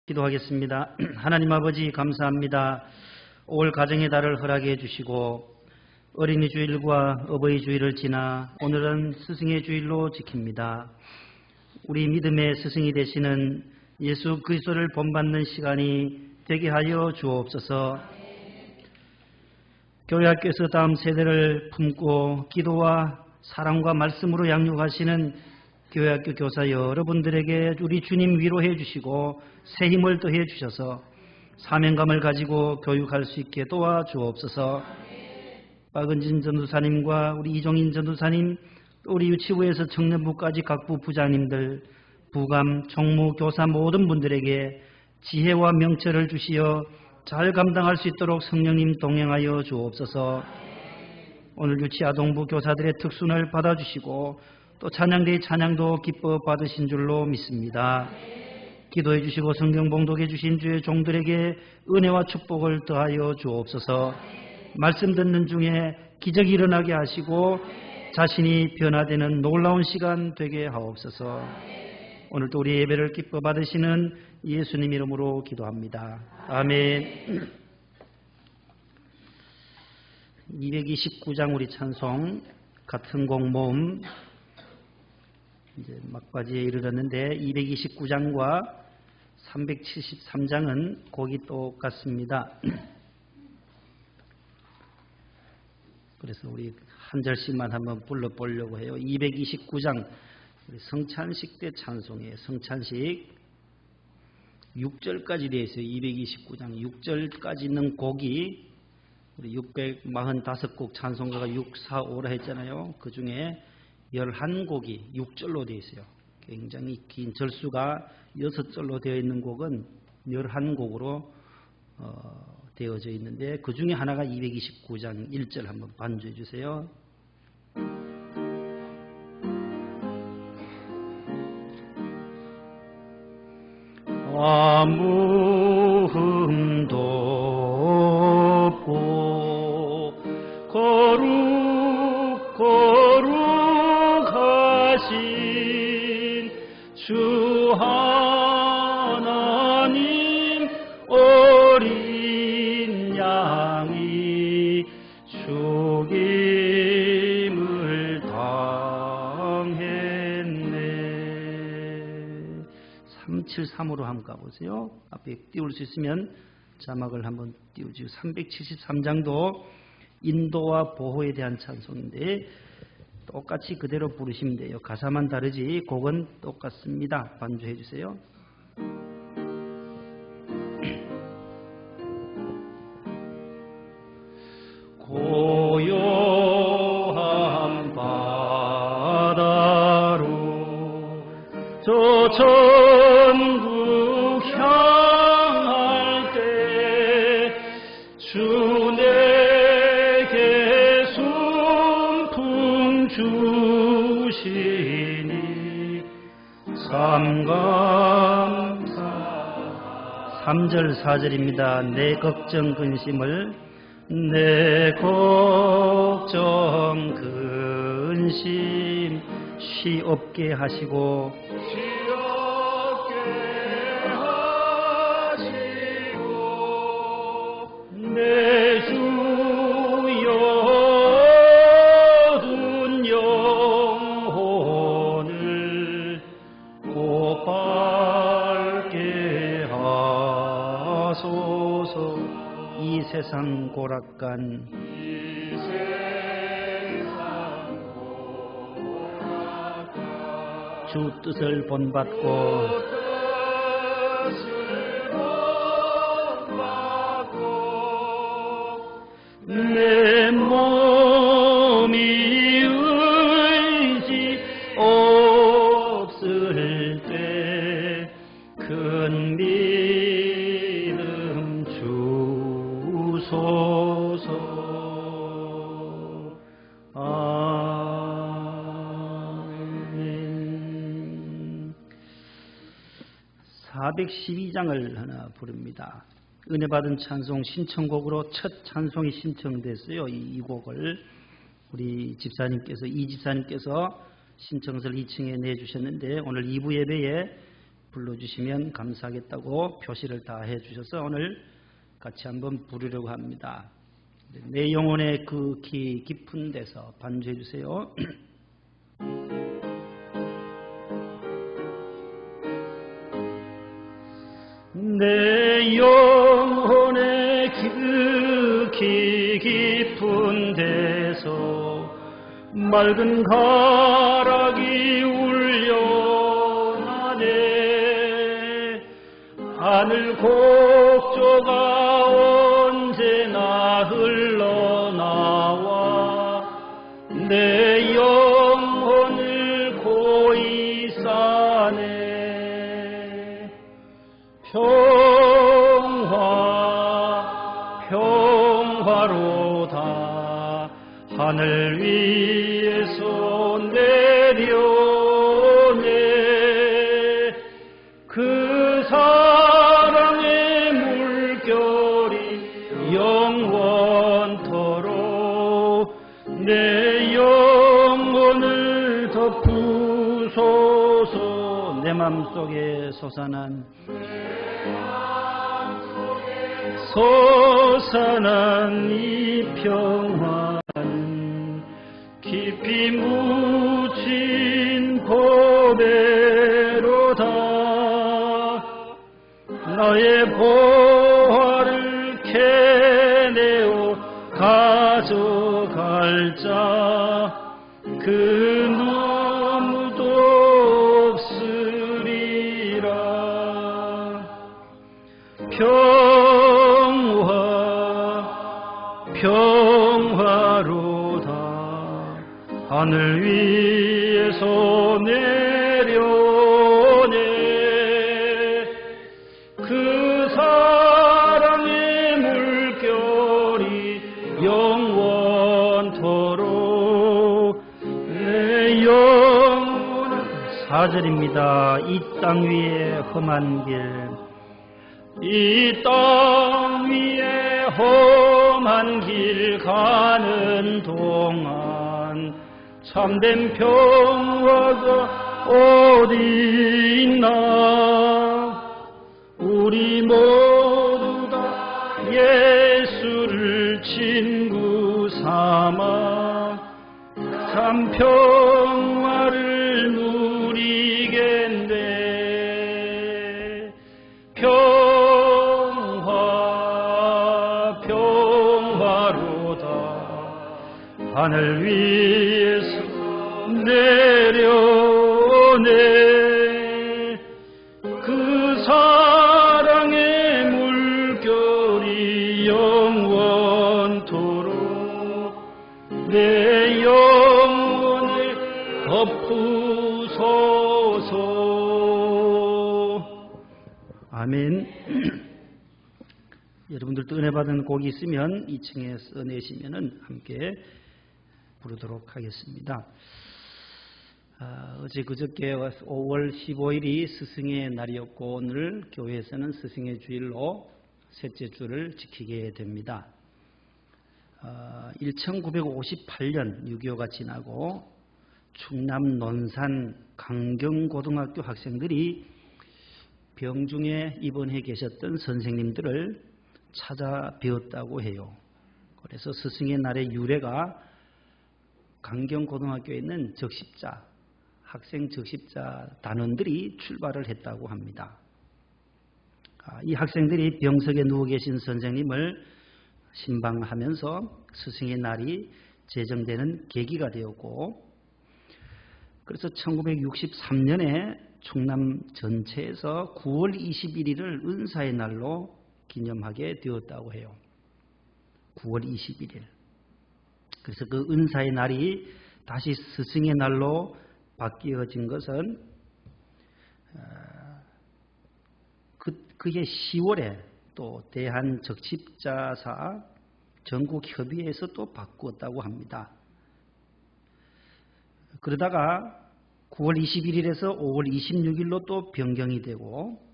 기도하겠습니다. 하나님 아버지 감사합니다. 올 가정의 달을 허락해 주시고 어린이 주일과 어버이 주일을 지나 오늘은 스승의 주일로 지킵니다. 우리 믿음의 스승이 되시는 예수 그리스도를 본받는 시간이 되게 하여 주옵소서. 교회학교에서 다음 세대를 품고 기도와 사랑과 말씀으로 양육하시는 교회학교 교사 여러분들에게 우리 주님 위로해 주시고 새 힘을 더해 주셔서 사명감을 가지고 교육할 수 있게 도와주옵소서. 박은진 전도사님과 우리 이종인 전도사님, 또 우리 유치부에서 청년부까지 각부 부장님들, 부감, 총무, 교사 모든 분들에게 지혜와 명철을 주시어 잘 감당할 수 있도록 성령님 동행하여 주옵소서. 오늘 유치아동부 교사들의 특순을 받아주시고 또 찬양대의 찬양도 기뻐 받으신 줄로 믿습니다. 기도해 주시고 성경 봉독해 주신 주의 종들에게 은혜와 축복을 더하여 주옵소서. 말씀 듣는 중에 기적이 일어나게 하시고 자신이 변화되는 놀라운 시간 되게 하옵소서. 오늘도 우리 예배를 기뻐 받으시는 예수님 이름으로 기도합니다. 아멘. 229장 우리 찬송 같은 곡 모음 이제 막바지에 이르렀는데 229장과 373장은 곡이 똑같습니다. 그래서 우리 한 절씩만 한번 불러보려고 해요. 229장 우리 성찬식 때 찬송이에요. 성찬식 6절까지 되어 있어요. 229장 6절까지 있는 곡이 우리 645곡 찬송가가 6, 4, 5라 했잖아요. 그 중에 11곡이 6절로 되어 있어요. 굉장히 긴 절수가 6절로 되어 있는 곡은 11곡으로 되어져 있는데 그 중에 하나가 229장 1절 한번 반주해 주세요. 아무 흠도 없고 거룩하신 주 하나님 어린 양이 죽임을 당했네. 373으로 한번 가보세요. 앞에 띄울 수 있으면 자막을 한번 띄우지요. 373장도 인도와 보호에 대한 찬송인데 똑같이 그대로 부르시면 돼요. 가사만 다르지 곡은 똑같습니다. 반주해 주세요. 고요한 바다로 저 천국 향할 때 주 내게 순풍 주시니 삼감사 3절 4절입니다. 내 걱정 근심을 내 걱정 근심 쉬없게 하시고 내 주여 얻은 영혼을 곧 밝게 하소서. 이 세상 고락간 주 뜻을 본받고 내 몸이 의지 없을 때 큰 믿음 주소서. 아멘. 412장을 하나 부릅니다. 은혜 받은 찬송 신청곡으로 첫 찬송이 신청됐어요. 이 곡을 우리 집사님께서 이 집사님께서 신청서를 2층에 내주셨는데 오늘 2부 예배에 불러주시면 감사하겠다고 표시를 다 해주셔서 오늘 같이 한번 부르려고 합니다. 내 영혼의 그 깊은 데서 반주해 주세요. 내 영혼의 그 깊은 데서 맑은 가락이 울려나네. 하늘 곡조가 언제나 흘러나와 내 영혼을 고이 싸네. 평화로다 하늘 위에서 내려오네. 그 사랑의 물결이 영원토록 내 영혼을 덮으소서. 내 맘속에 솟아난 이 평화는 깊이 묻힌 보배로다. 나의 보화를 캐내어 가져갈 자 그 누구도 없으리라. 평화로다 하늘 위에서 내려오네. 그 사랑의 물결이 영원토록 내 영혼을. 4절입니다. 이 땅 위에 험한 길, 이 땅 위에 험한 길 가는 동안 참된 평화가 어디 있나. 우리 모두 다 예수를 친구 삼아 참 평화를 누리겠네. 평화로다 하늘 위에서 내려오네. 그 사랑의 물결이 영원토록 내 영혼을 덮으소서. 아멘. 여러분들도 은혜 받은 곡이 있으면 2층에 써내시면 함께 부르도록 하겠습니다. 어제 그저께 5월 15일이 스승의 날이었고 오늘 교회에서는 스승의 주일로 셋째 주를 지키게 됩니다. 1958년 6.25가 지나고 충남 논산 강경고등학교 학생들이 병중에 입원해 계셨던 선생님들을 찾아 배웠다고 해요. 그래서 스승의 날의 유래가 강경고등학교에 있는 적십자, 학생 적십자 단원들이 출발을 했다고 합니다. 이 학생들이 병석에 누워 계신 선생님을 신방하면서 스승의 날이 제정되는 계기가 되었고, 그래서 1963년에 충남 전체에서 9월 21일을 은사의 날로 기념하게 되었다고 해요. 9월 21일. 그래서 그 은사의 날이 다시 스승의 날로 바뀌어진 것은 그게 10월에 또 대한적십자사 전국협의회에서 또 바꾸었다고 합니다. 그러다가 9월 21일에서 5월 26일로 또 변경이 되고,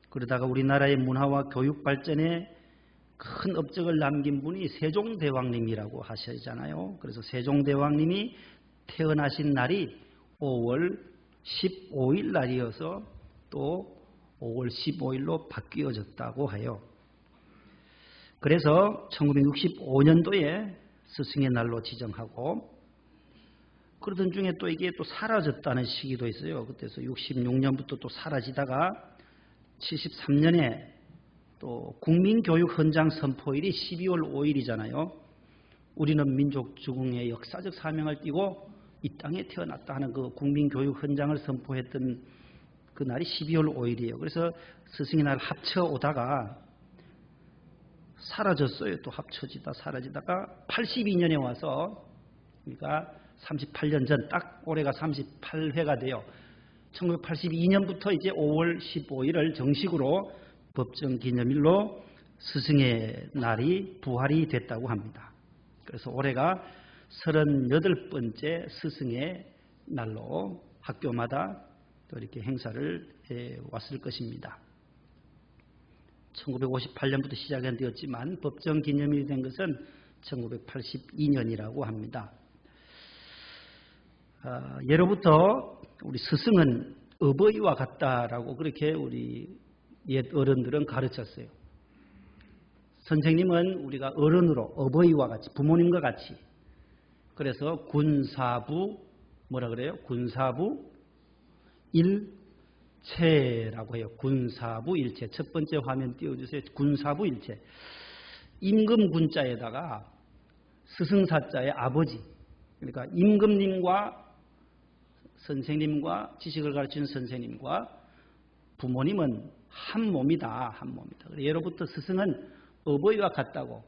그러다가 우리나라의 문화와 교육 발전에 큰 업적을 남긴 분이 세종대왕님이라고 하시잖아요. 그래서 세종대왕님이 태어나신 날이 5월 15일 날이어서 또 5월 15일로 바뀌어졌다고 해요. 그래서 1965년도에 스승의 날로 지정하고, 그러던 중에 또 이게 또 사라졌다는 시기도 있어요. 그때서 66년부터 또 사라지다가 73년에 또 국민교육 헌장 선포일이 12월 5일이잖아요. 우리는 민족 주궁의 역사적 사명을 띠고 이 땅에 태어났다 하는 그 국민교육 헌장을 선포했던 그 날이 12월 5일이에요. 그래서 스승의 날 합쳐오다가 사라졌어요. 또 합쳐지다 사라지다가 82년에 와서, 그러니까 38년 전, 딱 올해가 38회가 돼요. 1982년부터 이제 5월 15일을 정식으로 법정 기념일로 스승의 날이 부활이 됐다고 합니다. 그래서 올해가 38번째 스승의 날로 학교마다 또 이렇게 행사를 해 왔을 것입니다. 1958년부터 시작되었지만 법정 기념일이 된 것은 1982년이라고 합니다. 예로부터 우리 스승은 어버이와 같다라고 그렇게 우리 옛 어른들은 가르쳤어요. 선생님은 우리가 어른으로 어버이와 같이, 부모님과 같이. 그래서 군사부, 뭐라 그래요? 군사부 일체라고 해요. 군사부 일체. 첫 번째 화면 띄워주세요. 군사부 일체. 임금 군자에다가 스승사자의 아버지. 그러니까 임금님과 선생님과 지식을 가르치는 선생님과 부모님은 한 몸이다. 한 몸이다. 예로부터 스승은 어버이와 같다고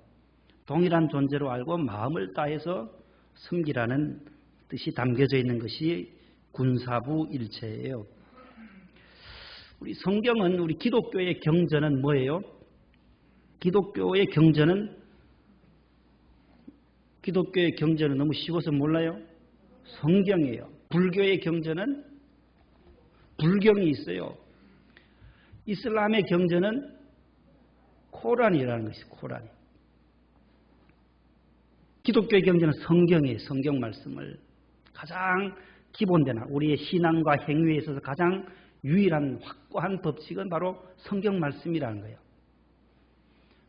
동일한 존재로 알고 마음을 다해서 섬기라는 뜻이 담겨져 있는 것이 군사부 일체예요. 우리 성경은, 우리 기독교의 경전은 뭐예요? 기독교의 경전은 너무 쉬워서 몰라요? 성경이에요. 불교의 경전은 불경이 있어요. 이슬람의 경전은 코란이라는 것이 코란. 기독교의 경전은 성경이에요. 성경 말씀을 가장 기본된 우리의 신앙과 행위에 있어서 가장 유일한 확고한 법칙은 바로 성경 말씀이라는 거예요.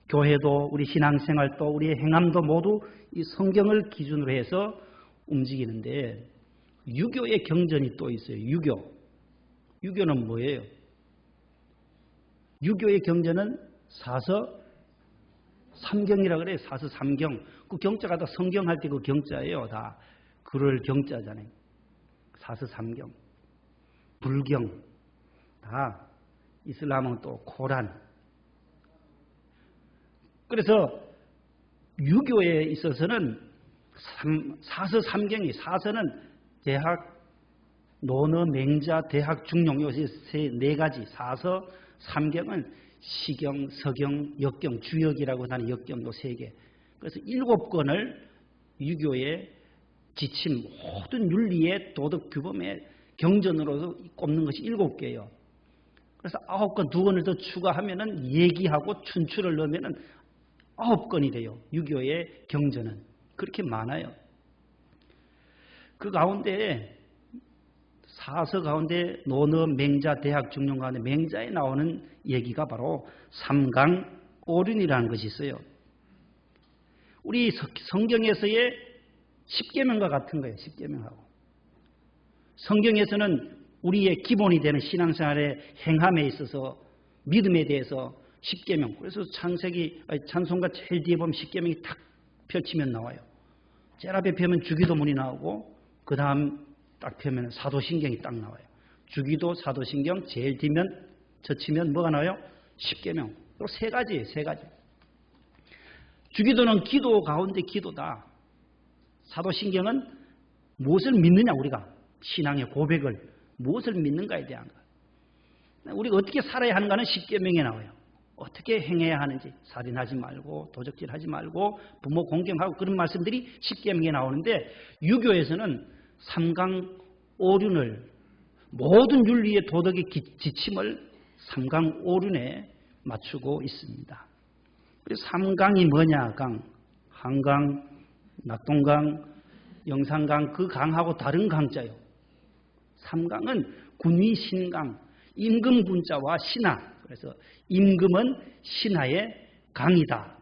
교회도 우리 신앙생활도 우리의 행함도 모두 이 성경을 기준으로 해서 움직이는데, 유교의 경전이 또 있어요. 유교는 뭐예요? 유교의 경전은 사서 삼경이라 그래요. 사서 삼경. 그 경자가 다 성경할 때 그 경자예요. 다 글을 경자잖아요. 사서 삼경. 불경. 다 이슬람은 또 코란. 그래서 유교에 있어서는 사서 삼경이, 사서는 대학, 논어, 맹자, 대학, 중용, 요 네 가지. 사서 삼경은 시경, 서경, 역경, 주역이라고 하는 역경도 3개. 그래서 7권을 유교의 지침, 모든 윤리의 도덕 규범의 경전으로 꼽는 것이 7개예요. 그래서 9권, 2권을 더 추가하면은 얘기하고 춘추를 넣으면은 9권이 돼요. 유교의 경전은. 그렇게 많아요. 그 가운데 사서 가운데 논어, 맹자, 대학, 중용 가운데 맹자에 나오는 얘기가 바로 삼강오륜이라는 것이 있어요. 우리 성경에서의 10계명과 같은 거예요. 10계명하고. 성경에서는 우리의 기본이 되는 신앙생활의 행함에 있어서 믿음에 대해서 10계명. 그래서 찬송가 제일 뒤에 보면 10계명이 탁 펼치면 나와요. 제일 앞에 펴면 주기도문이 나오고 그 다음 딱 펴면 사도신경이 딱 나와요. 주기도, 사도신경, 제일 뒤면 젖히면 뭐가 나와요? 10계명. 또 3가지예요. 3가지. 주기도는 기도 가운데 기도다. 사도신경은 무엇을 믿느냐, 우리가 신앙의 고백을 무엇을 믿는가에 대한 것. 우리가 어떻게 살아야 하는가는 10계명에 나와요. 어떻게 행해야 하는지, 살인하지 말고 도적질하지 말고 부모 공경하고 그런 말씀들이 10계명에 나오는데, 유교에서는 삼강오륜을, 모든 윤리의 도덕의 지침을 삼강오륜에 맞추고 있습니다. 그래서 삼강이 뭐냐? 강, 한강, 낙동강, 영산강, 그 강하고 다른 강자요. 삼강은 군위, 신강, 임금 군자와 신하. 그래서 임금은 신하의 강이다.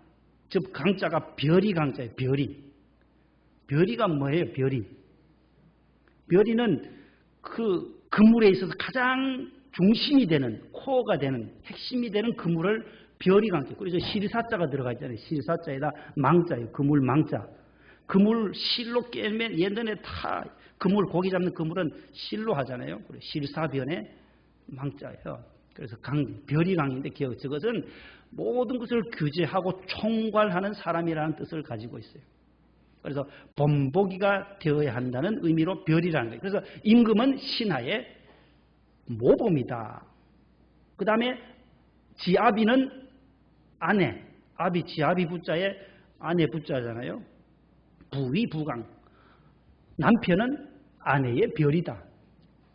즉 강자가 별이 강자예요. 별이. 별이가 뭐예요? 별이. 별이는 그 그물에 있어서 가장 중심이 되는, 코어가 되는, 핵심이 되는 그물을 별이 강자. 그래서 실사자가 들어가 있잖아요. 실사자에다 망자예요. 그물 망자. 그물 실로 깨면 옛날에 다 그물, 고기 잡는 그물은 실로 하잖아요. 실사변의 망자예요. 그래서 별이 강인데 저것은 모든 것을 규제하고 총괄하는 사람이라는 뜻을 가지고 있어요. 그래서 본보기가 되어야 한다는 의미로 별이라는 거예요. 그래서 임금은 신하의 모범이다. 그 다음에 지아비는 아내. 아비, 지아비 부자에 아내 부자잖아요. 부위, 부강. 남편은 아내의 별이다.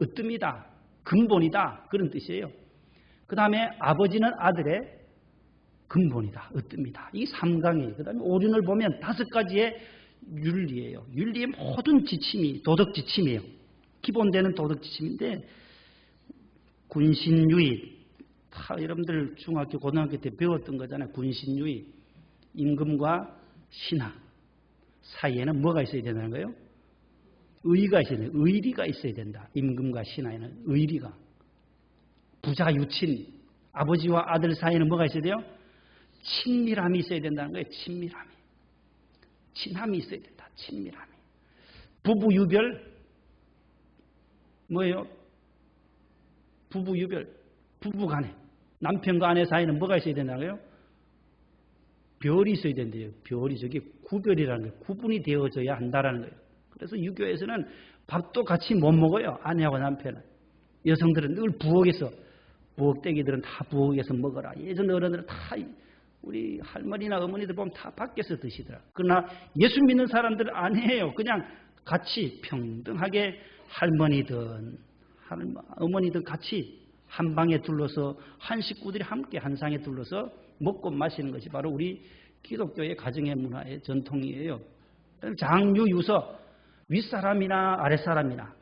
으뜸이다. 근본이다. 그런 뜻이에요. 그 다음에 아버지는 아들의 근본이다. 으뜸이다. 이 삼강이에요. 그 다음에 오륜을 보면 5가지의 윤리예요. 윤리의 모든 지침이 도덕 지침이에요. 기본되는 도덕 지침인데 군신유의, 다 여러분들 중학교, 고등학교 때 배웠던 거잖아요. 군신유의, 임금과 신하 사이에는 뭐가 있어야 된다는 거예요? 의리가 있어야 된다. 의리가 있어야 된다. 임금과 신하에는 의리가. 부자 유친, 아버지와 아들 사이에는 뭐가 있어야 돼요? 친밀함이 있어야 된다는 거예요. 친밀함이. 친함이 있어야 된다. 친밀함이. 부부 유별 뭐예요? 부부 유별. 부부 간에 남편과 아내 사이에는 뭐가 있어야 된다고요? 별이 있어야 된대요. 별이. 저게 구별이라는 거예요. 구분이 되어져야 한다라는 거예요. 그래서 유교에서는 밥도 같이 못 먹어요. 아내하고 남편은. 여성들은 늘 부엌에서, 부엌대기들은 다 부엌에서 먹어라. 예전 어른들은 다 우리 할머니나 어머니들 보면 다 밖에서 드시더라. 그러나 예수 믿는 사람들은 안 해요. 그냥 같이 평등하게 할머니든 어머니든 같이 한 방에 둘러서 한 식구들이 함께 한 상에 둘러서 먹고 마시는 것이 바로 우리 기독교의 가정의 문화의 전통이에요. 장유, 유서, 윗사람이나 아랫사람이나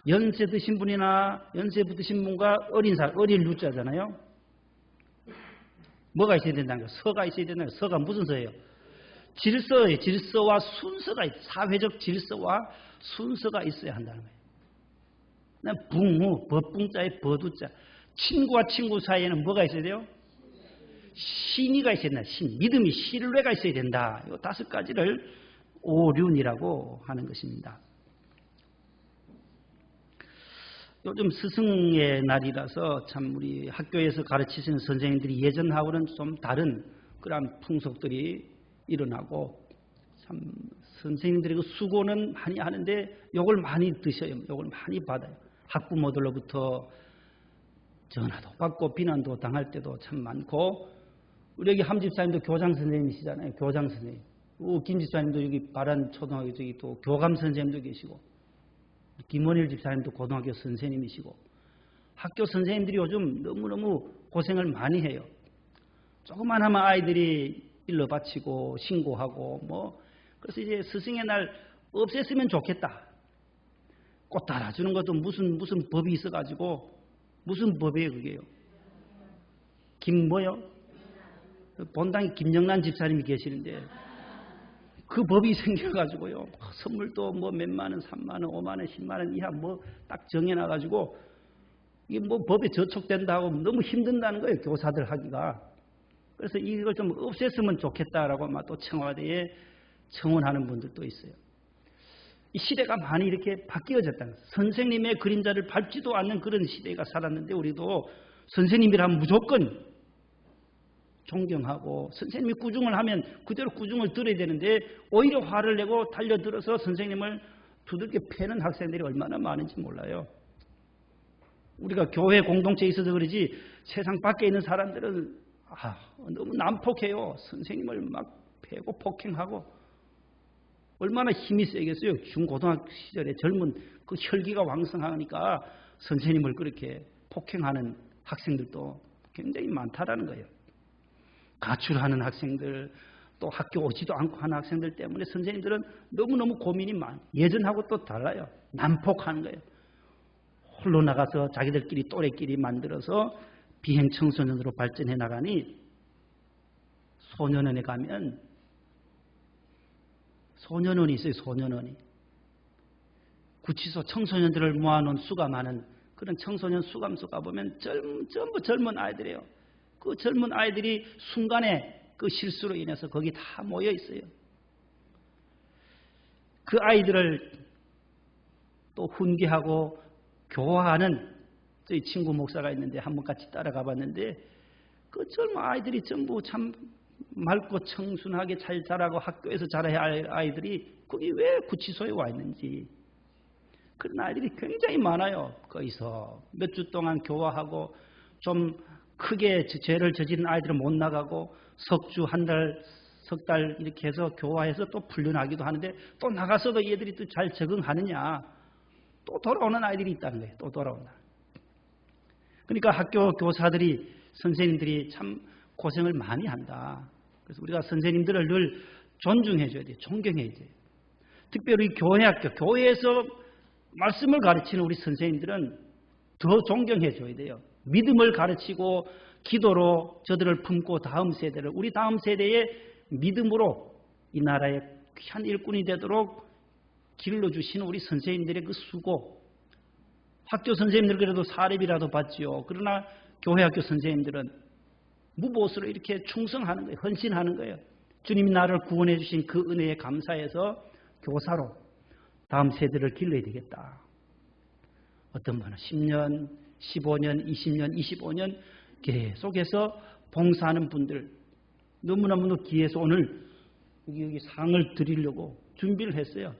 연세 드신 분이나 연세 드신 분과 어린 사람, 어릴 유자잖아요. 뭐가 있어야 된다는 거예요? 서가 있어야 된다는 거예요. 서가 무슨 서예요? 질서예요. 질서와 순서가 있어요. 사회적 질서와 순서가 있어야 한다는 거예요. 붕무, 법붕자의 버두자. 친구와 친구 사이에는 뭐가 있어야 돼요? 신의가 있어야 된다. 믿음이, 신뢰가 있어야 된다. 이 5가지를 오륜이라고 하는 것입니다. 요즘 스승의 날이라서 참 우리 학교에서 가르치시는 선생님들이 예전하고는 좀 다른 그런 풍속들이 일어나고, 참 선생님들이 그 수고는 많이 하는데 욕을 많이 드셔요. 욕을 많이 받아요. 학부모들로부터 전화도 받고 비난도 당할 때도 참 많고, 우리 여기 함 집사님도 교장 선생님이시잖아요. 교장 선생님. 김 집사님도 여기 바란 초등학교 저기 또 교감 선생님도 계시고, 김원일 집사님도 고등학교 선생님이시고, 학교 선생님들이 요즘 너무너무 고생을 많이 해요. 조금만 하면 아이들이 일러 바치고 신고하고 뭐, 그래서 이제 스승의 날 없앴으면 좋겠다. 꽃 달아주는 것도 무슨 법이 있어가지고, 무슨 법이에요 그게요? 뭐요? 본당에 김영란 집사님이 계시는데 그 법이 생겨가지고요. 선물도 뭐 몇만 원, 3만 원, 5만 원, 10만 원 이하 뭐 딱 정해놔가지고 이게 뭐 법에 저촉된다고 너무 힘든다는 거예요. 교사들 하기가. 그래서 이걸 좀 없앴으면 좋겠다라고 아마 또 청와대에 청원하는 분들도 있어요. 이 시대가 많이 이렇게 바뀌어졌다는 거예요. 선생님의 그림자를 밟지도 않는 그런 시대가 살았는데, 우리도 선생님이라면 무조건 존경하고, 선생님이 꾸중을 하면 그대로 꾸중을 들어야 되는데 오히려 화를 내고 달려들어서 선생님을 두들겨 패는 학생들이 얼마나 많은지 몰라요. 우리가 교회 공동체에 있어서 그러지 세상 밖에 있는 사람들은 너무 난폭해요. 선생님을 막 패고 폭행하고. 얼마나 힘이 세겠어요. 중고등학교 시절에 젊은 그 혈기가 왕성하니까 선생님을 그렇게 폭행하는 학생들도 굉장히 많다라는 거예요. 가출하는 학생들, 또 학교 오지도 않고 하는 학생들 때문에 선생님들은 너무너무 고민이 많아요. 예전하고 또 달라요. 난폭하는 거예요. 홀로 나가서 자기들끼리 또래끼리 만들어서 비행 청소년으로 발전해 나가니 소년원에 가면 소년원이 있어요. 소년원이. 구치소 청소년들을 모아놓은 수가 많은 그런 청소년 수감소 가보면 전부 젊은 아이들이에요. 그 젊은 아이들이 순간에 그 실수로 인해서 거기 다 모여 있어요. 그 아이들을 또 훈계하고 교화하는 저희 친구 목사가 있는데 한번 같이 따라가 봤는데 그 젊은 아이들이 전부 참 맑고 청순하게 잘 자라고 학교에서 자라야 할 아이들이 거기 왜 구치소에 와 있는지 그런 아이들이 굉장히 많아요. 거기서 몇 주 동안 교화하고 좀 크게 죄를 저지른 아이들은 못 나가고 석주 한 달, 석 달 이렇게 해서 교화해서 또 풀려나기도 하는데 또 나가서도 얘들이 또 잘 적응하느냐 또 돌아오는 아이들이 있다는 거예요. 또 돌아온다. 그러니까 학교 교사들이 선생님들이 참 고생을 많이 한다. 그래서 우리가 선생님들을 늘 존중해 줘야 돼요. 존경해 줘야 돼요. 특별히 교회학교, 교회에서 말씀을 가르치는 우리 선생님들은 더 존경해 줘야 돼요. 믿음을 가르치고 기도로 저들을 품고 다음 세대를 우리 다음 세대의 믿음으로 이 나라의 귀한 일꾼이 되도록 길러주시는 우리 선생님들의 그 수고 학교 선생님들 그래도 사례비라도 받지요. 그러나 교회학교 선생님들은 무보수로 이렇게 충성하는 거예요. 헌신하는 거예요. 주님이 나를 구원해 주신 그 은혜에 감사해서 교사로 다음 세대를 길러야 되겠다. 어떤 분은 10년, 15년, 20년, 25년 계속해서 봉사하는 분들 너무너무 귀해서 오늘 여기 상을 드리려고 준비를 했어요.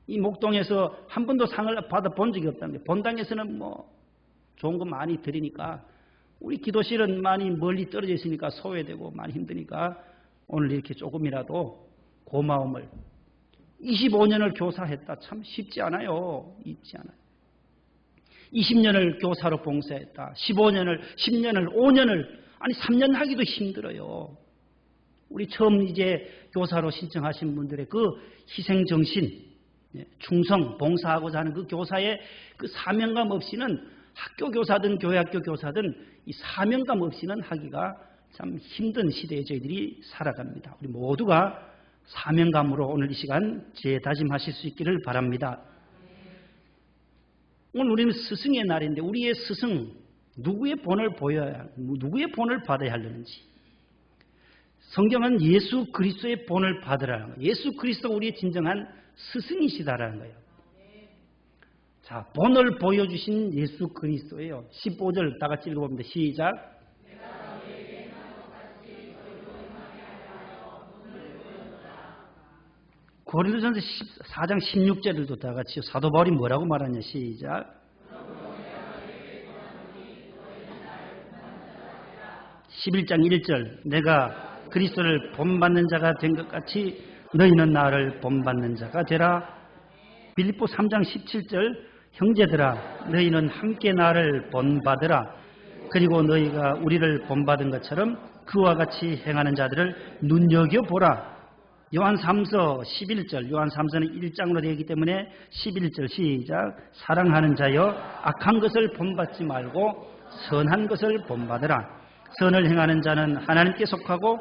이 목동에서 한 번도 상을 받아본 적이 없다는데 본당에서는 뭐 좋은 거 많이 드리니까 우리 기도실은 많이 멀리 떨어져 있으니까 소외되고 많이 힘드니까 오늘 이렇게 조금이라도 고마움을 25년을 교사했다. 참 쉽지 않아요. 쉽지 않아요. 20년을 교사로 봉사했다. 15년을, 10년을, 5년을 아니 3년 하기도 힘들어요. 우리 처음 이제 교사로 신청하신 분들의 그 희생정신, 충성, 봉사하고자 하는 그 교사의 그 사명감 없이는 학교 교사든 교회학교 교사든 이 사명감 없이는 하기가 참 힘든 시대에 저희들이 살아갑니다. 우리 모두가 사명감으로 오늘 이 시간 재다짐하실 수 있기를 바랍니다. 오늘 우리는 스승의 날인데 우리의 스승 누구의 본을 보여야 누구의 본을 받아야 하려는지 성경은 예수 그리스도의 본을 받으라는 거예요. 예수 그리스도가 우리의 진정한 스승이시다라는 거예요. 자, 본을 보여주신 예수 그리스도예요. 15절 다 같이 읽어봅니다. 시작. 고린도전서 4장 16절도 다 같이 사도 바울이 뭐라고 말하냐. 시작. 11장 1절 내가 그리스도를 본받는 자가 된 것 같이 너희는 나를 본받는 자가 되라. 빌립보 3장 17절 형제들아 너희는 함께 나를 본받으라. 그리고 너희가 우리를 본받은 것처럼 그와 같이 행하는 자들을 눈여겨보라. 요한 3서 11절 요한 3서는 1장으로 되어 있기 때문에 11절 시작. 사랑하는 자여 악한 것을 본받지 말고 선한 것을 본받으라. 선을 행하는 자는 하나님께 속하고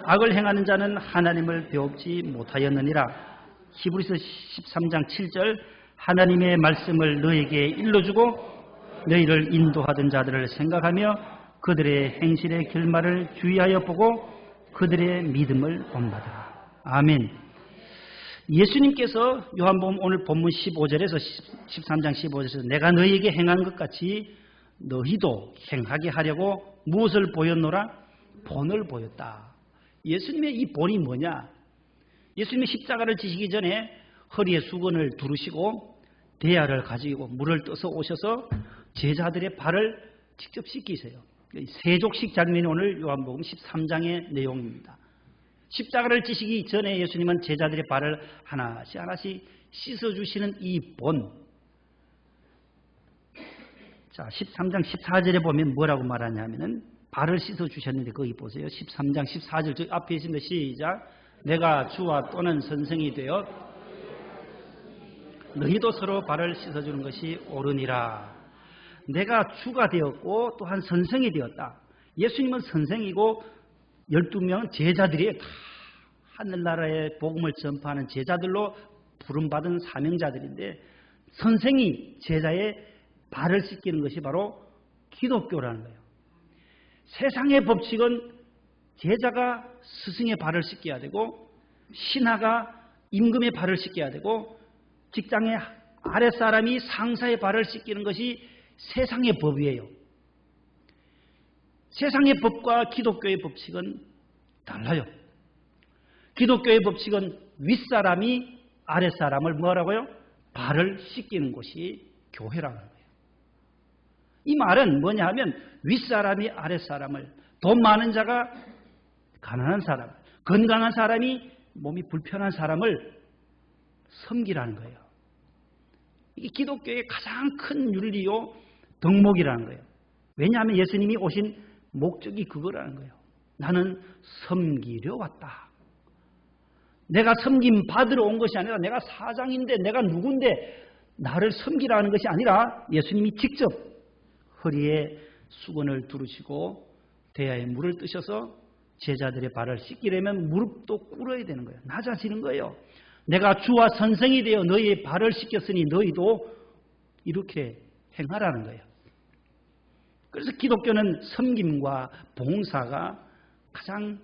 악을 행하는 자는 하나님을 배웁지 못하였느니라. 히브리서 13장 7절 하나님의 말씀을 너에게 일러주고 너희를 인도하던 자들을 생각하며 그들의 행실의 결말을 주의하여 보고 그들의 믿음을 본받으라. 아멘. 예수님께서 요한복음 오늘 본문 15절에서 13장 15절에서 내가 너희에게 행한 것 같이 너희도 행하게 하려고 무엇을 보였노라? 본을 보였다. 예수님의 이 본이 뭐냐? 예수님이 십자가를 지시기 전에 허리에 수건을 두르시고 대야를 가지고 물을 떠서 오셔서 제자들의 발을 직접 씻기세요. 세족식 장면이 오늘 요한복음 13장의 내용입니다. 십자가를 지시기 전에 예수님은 제자들의 발을 하나씩 하나씩 씻어주시는 이 본. 자, 13장 14절에 보면 뭐라고 말하냐면은 발을 씻어주셨는데 거기 보세요. 13장 14절 저 앞에 있습니다. 시작. 내가 주와 또는 선생이 되어 너희도 서로 발을 씻어주는 것이 옳으니라. 내가 주가 되었고 또한 선생이 되었다. 예수님은 선생이고 12명 제자들이에요. 다 하늘나라의 복음을 전파하는 제자들로 부름받은 사명자들인데 선생이 제자의 발을 씻기는 것이 바로 기독교라는 거예요. 세상의 법칙은 제자가 스승의 발을 씻겨야 되고 신하가 임금의 발을 씻겨야 되고 직장의 아랫사람이 상사의 발을 씻기는 것이 세상의 법이에요. 세상의 법과 기독교의 법칙은 달라요. 기독교의 법칙은 윗사람이 아랫사람을 뭐라고요? 발을 씻기는 곳이 교회라는 거예요. 이 말은 뭐냐 하면 윗사람이 아랫사람을, 돈 많은 자가 가난한 사람, 건강한 사람이 몸이 불편한 사람을 섬기라는 거예요. 이게 기독교의 가장 큰 윤리요 덕목이라는 거예요. 왜냐하면 예수님이 오신 목적이 그거라는 거예요. 나는 섬기려 왔다. 내가 섬김 받으러 온 것이 아니라 내가 사장인데 내가 누군데 나를 섬기라는 것이 아니라 예수님이 직접 허리에 수건을 두르시고 대야에 물을 뜨셔서 제자들의 발을 씻기려면 무릎도 꿇어야 되는 거예요. 낮아지는 거예요. 내가 주와 선생이 되어 너희의 발을 씻겼으니 너희도 이렇게 행하라는 거예요. 그래서 기독교는 섬김과 봉사가 가장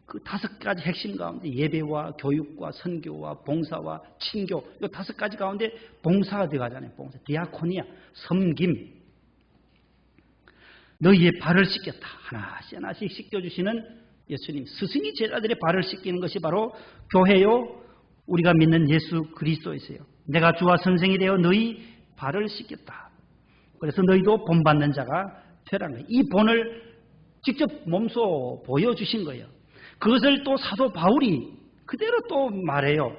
그 5가지 핵심 가운데 예배와 교육과 선교와 봉사와 친교 이 5가지 가운데 봉사가 들어가잖아요. 봉사, 디아코니아, 섬김. 너희의 발을 씻겼다. 하나씩 하나씩 씻겨주시는 예수님, 스승이 제자들의 발을 씻기는 것이 바로 교회요 우리가 믿는 예수 그리스도이세요. 내가 주와 선생이 되어 너희 발을 씻겼다. 그래서 너희도 본받는 자가 되라는 거예요. 이 본을 직접 몸소 보여주신 거예요. 그것을 또 사도 바울이 그대로 또 말해요.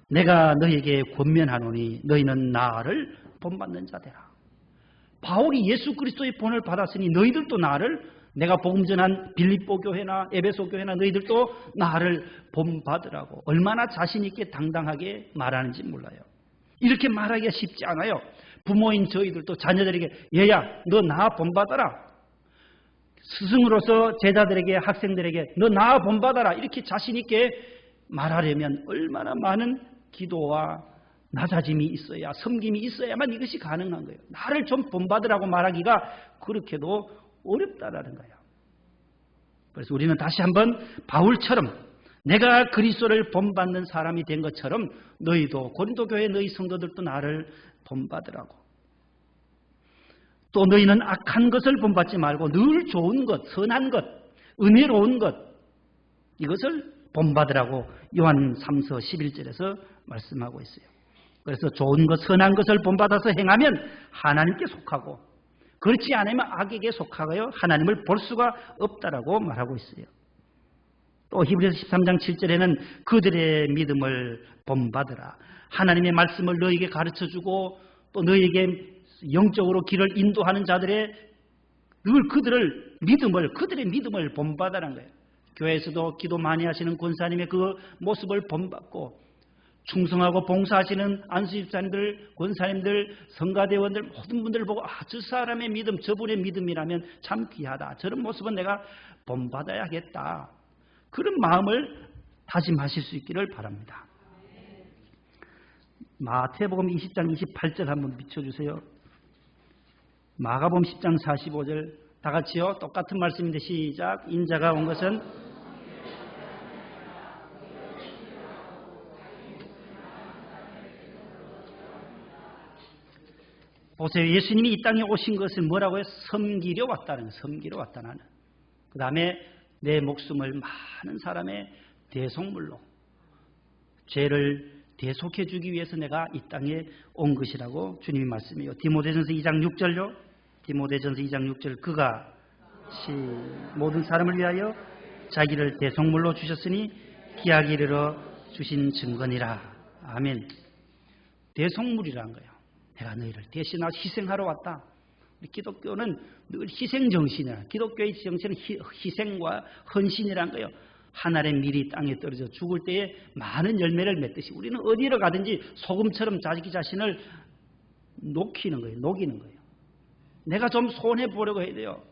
내가 너희에게 권면하노니 너희는 나를 본받는 자 되라. 바울이 예수 그리스도의 본을 받았으니 너희들도 나를, 내가 복음 전한 빌립보 교회나 에베소 교회나 너희들도 나를 본받으라고 얼마나 자신 있게 당당하게 말하는지 몰라요. 이렇게 말하기가 쉽지 않아요. 부모인 저희들도 자녀들에게 얘야 너 나 본받아라. 스승으로서 제자들에게 학생들에게 너 나 본받아라 이렇게 자신 있게 말하려면 얼마나 많은 기도와 낮아짐이 있어야, 섬김이 있어야만 이것이 가능한 거예요. 나를 좀 본받으라고 말하기가 그렇게도 어렵다라는 거예요. 그래서 우리는 다시 한번 바울처럼 내가 그리스도를 본받는 사람이 된 것처럼 너희도 고린도 교회 너희 성도들도 나를 본받으라고. 또 너희는 악한 것을 본받지 말고 늘 좋은 것, 선한 것, 은혜로운 것 이것을 본받으라고 요한 3서 11절에서 말씀하고 있어요. 그래서 좋은 것, 선한 것을 본받아서 행하면 하나님께 속하고 그렇지 않으면 악에게 속하여 하나님을 볼 수가 없다라고 말하고 있어요. 또 히브리서 13장 7절에는 그들의 믿음을 본받으라. 하나님의 말씀을 너희에게 가르쳐주고 또 너희에게 영적으로 길을 인도하는 자들의 늘 그들의 믿음을 본받으라는 거예요. 교회에서도 기도 많이 하시는 권사님의 그 모습을 본받고 충성하고 봉사하시는 안수집사님들, 권사님들, 성가대원들 모든 분들을 보고 저 사람의 믿음, 저분의 믿음이라면 참 귀하다. 저런 모습은 내가 본받아야겠다. 그런 마음을 다짐하실 수 있기를 바랍니다. 마태복음 20장 28절 한번 비춰주세요. 마가복음 10장 45절 다 같이요. 똑같은 말씀인데 시작. 인자가 온 것은 보세요. 예수님이 이 땅에 오신 것은 뭐라고 해요? 섬기려 왔다는 거예요. 섬기려 왔다는. 그 다음에 내 목숨을 많은 사람의 대속물로 죄를 대속해 주기 위해서 내가 이 땅에 온 것이라고 주님이 말씀해요. 디모데전서 2장 6절요. 디모데전서 2장 6절 그가 모든 사람을 위하여 자기를 대속물로 주셨으니 기하기 이르러 주신 증거니라. 아멘. 대속물이라는 거예요. 내가 너희를 대신하여 희생하러 왔다. 기독교는 늘 희생정신이라. 기독교의 정신은 희생과 헌신이라는 거예요. 하늘의 밀이 땅에 떨어져 죽을 때에 많은 열매를 맺듯이 우리는 어디로 가든지 소금처럼 자기 자신을 녹이는 거예요. 내가 좀 손해보려고 해야 돼요.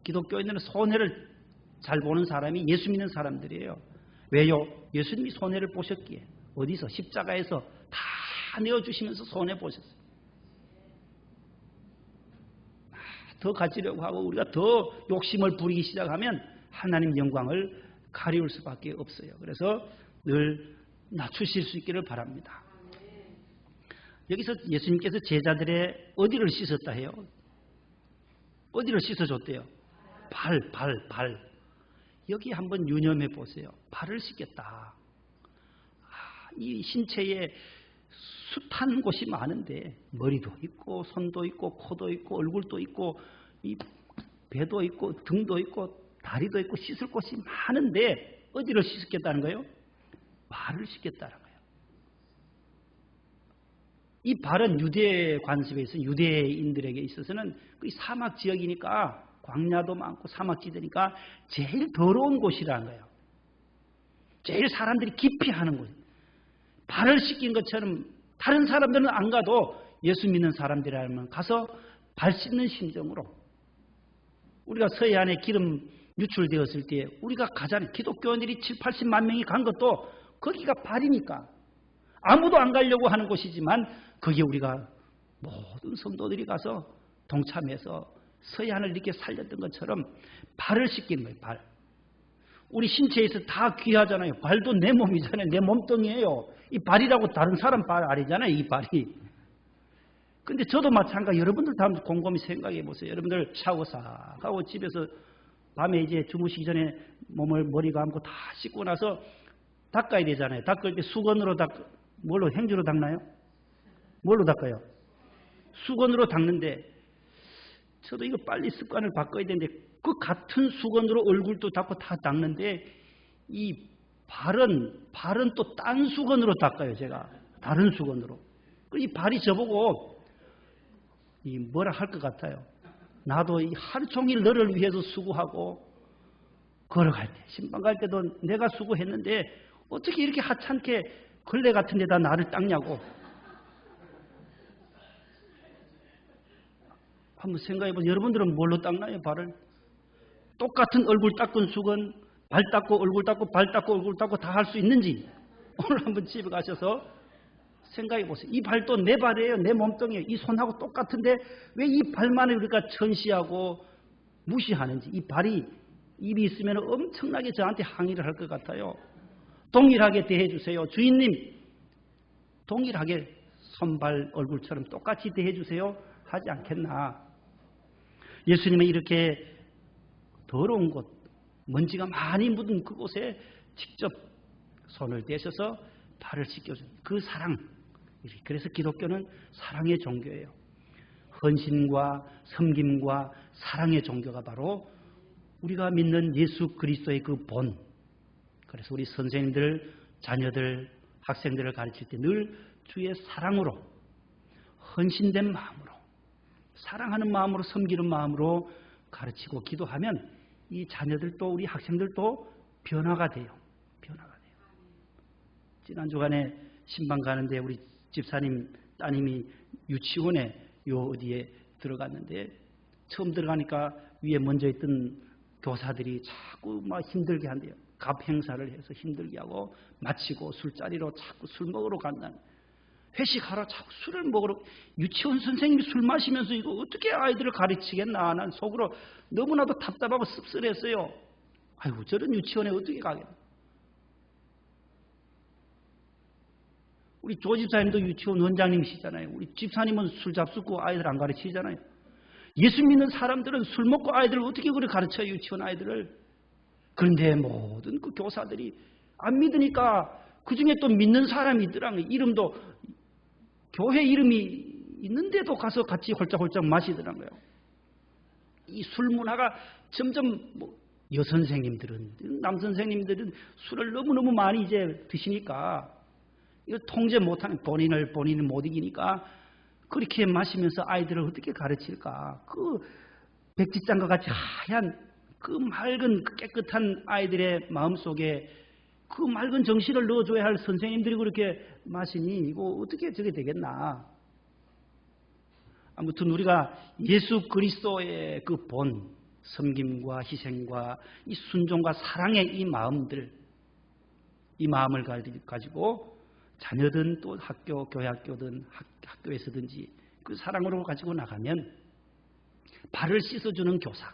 기독교인들은 손해를 잘 보는 사람이 예수 믿는 사람들이에요. 왜요? 예수님이 손해를 보셨기에. 어디서? 십자가에서 다 내어주시면서 손해보셨어요. 더 가지려고 하고 우리가 더 욕심을 부리기 시작하면 하나님 영광을 가리울 수밖에 없어요. 그래서 늘 낮추실 수 있기를 바랍니다. 여기서 예수님께서 제자들의 어디를 씻었다 해요? 어디를 씻어줬대요? 발. 여기 한번 유념해 보세요. 발을 씻겠다. 이 신체에 숱한 곳이 많은데 머리도 있고 손도 있고 코도 있고 얼굴도 있고 이 배도 있고 등도 있고 다리도 있고 씻을 곳이 많은데 어디를 씻겠다는 거예요? 발을 씻겠다는 거예요. 이 발은 유대 관습에 있어 유대인들에게 있어서는 그 사막 지역이니까 광야도 많고 사막지대니까 제일 더러운 곳이라는 거예요. 제일 사람들이 기피하는 곳. 발을 씻긴 것처럼 다른 사람들은 안 가도 예수 믿는 사람들이라면 가서 발 씻는 심정으로 우리가 서해안에 기름 유출되었을 때 우리가 가잖아요. 기독교인들이 7, 80만 명이 간 것도 거기가 발이니까 아무도 안 가려고 하는 곳이지만 거기에 우리가 모든 성도들이 가서 동참해서 서해안을 이렇게 살렸던 것처럼 발을 씻기는 거예요. 발. 우리 신체에서 다 귀하잖아요. 발도 내 몸이잖아요. 내 몸뚱이에요. 이 발이라고 다른 사람 발 아니잖아요. 이 발이. 근데 저도 마찬가지. 여러분들 다 곰곰이 생각해 보세요. 여러분들 샤워 싹 하고 집에서 밤에 이제 주무시기 전에 몸을 머리 감고 다 씻고 나서 닦아야 되잖아요. 닦을 때 수건으로 뭘로 행주로 닦나요? 뭘로 닦아요? 수건으로 닦는데 저도 이거 빨리 습관을 바꿔야 되는데 그 같은 수건으로 얼굴도 닦고 다 닦는데 이 발은 또 딴 수건으로 닦아요. 제가 다른 수건으로. 이 발이 저보고 이 뭐라 할 것 같아요. 나도 이 하루 종일 너를 위해서 수고하고 걸어갈 때 신방 갈 때도 내가 수고했는데 어떻게 이렇게 하찮게 걸레 같은 데다 나를 닦냐고. 한번 생각해보세요. 여러분들은 뭘로 닦나요? 발을? 똑같은 얼굴 닦은 수건 발 닦고 얼굴 닦고 발 닦고 얼굴 닦고 다 할 수 있는지 오늘 한번 집에 가셔서 생각해보세요. 이 발도 내 발이에요. 내 몸뚱이에요. 이 손하고 똑같은데 왜 이 발만을 우리가 천시하고 무시하는지. 이 발이 입이 있으면 엄청나게 저한테 항의를 할 것 같아요. 동일하게 대해주세요. 주인님 동일하게 손발 얼굴처럼 똑같이 대해주세요. 하지 않겠나. 예수님은 이렇게 더러운 곳, 먼지가 많이 묻은 그곳에 직접 손을 대셔서 발을 씻겨준 그 사랑. 그래서 기독교는 사랑의 종교예요. 헌신과 섬김과 사랑의 종교가 바로 우리가 믿는 예수 그리스도의 그 본. 그래서 우리 선생님들, 자녀들, 학생들을 가르칠 때 늘 주의 사랑으로, 헌신된 마음으로, 사랑하는 마음으로, 섬기는 마음으로 가르치고 기도하면 이 자녀들도 우리 학생들도 변화가 돼요. 변화가 돼요. 지난 주간에 신방 가는데 우리 집사님 따님이 유치원에 어디에 들어갔는데 처음 들어가니까 위에 먼저 있던 교사들이 자꾸 막 힘들게 한대요. 갑 행사를 해서 힘들게 하고 마치고 술자리로 자꾸 술 먹으러 간다는. 회식하러 자꾸 술을 먹으러. 유치원 선생님이 술 마시면서 이거 어떻게 아이들을 가르치겠나. 난 속으로 너무나도 답답하고 씁쓸했어요. 아이고 저런 유치원에 어떻게 가겠나. 우리 조 집사님도 유치원 원장님이시잖아요. 우리 집사님은 술 잡수고 아이들 안 가르치잖아요. 예수 믿는 사람들은 술 먹고 아이들을 어떻게 그래 가르쳐요. 유치원 아이들을. 그런데 모든 그 교사들이 안 믿으니까 그중에 또 믿는 사람이 있더라고요. 이름도 교회 이름이 있는데도 가서 같이 홀짝홀짝 마시더라고요. 이 술 문화가 점점 여선생님들은 남선생님들은 술을 너무너무 많이 이제 드시니까 이거 통제 못하는 본인을 못 이기니까 그렇게 마시면서 아이들을 어떻게 가르칠까. 그 백지장과 같이 하얀 그 맑은 그 깨끗한 아이들의 마음속에 그 맑은 정신을 넣어줘야 할 선생님들이 그렇게 마시니 이거 어떻게 저게 되겠나. 아무튼 우리가 예수 그리스도의 그 본 섬김과 희생과 이 순종과 사랑의 이 마음들, 이 마음을 가지고 자녀든 또 학교, 교회학교든 학교에서든지 그 사랑으로 가지고 나가면 발을 씻어주는 교사,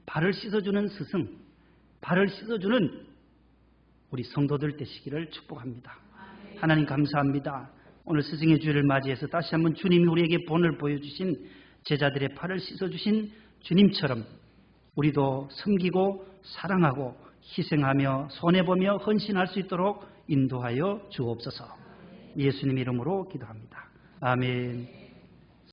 발을 씻어주는 스승, 발을 씻어주는 우리 성도들 되시기를 축복합니다. 하나님 감사합니다. 오늘 스승의 주일을 맞이해서 다시 한번 주님이 우리에게 본을 보여주신 제자들의 발을 씻어주신 주님처럼 우리도 섬기고 사랑하고 희생하며 손해보며 헌신할 수 있도록 인도하여 주옵소서. 예수님 이름으로 기도합니다. 아멘.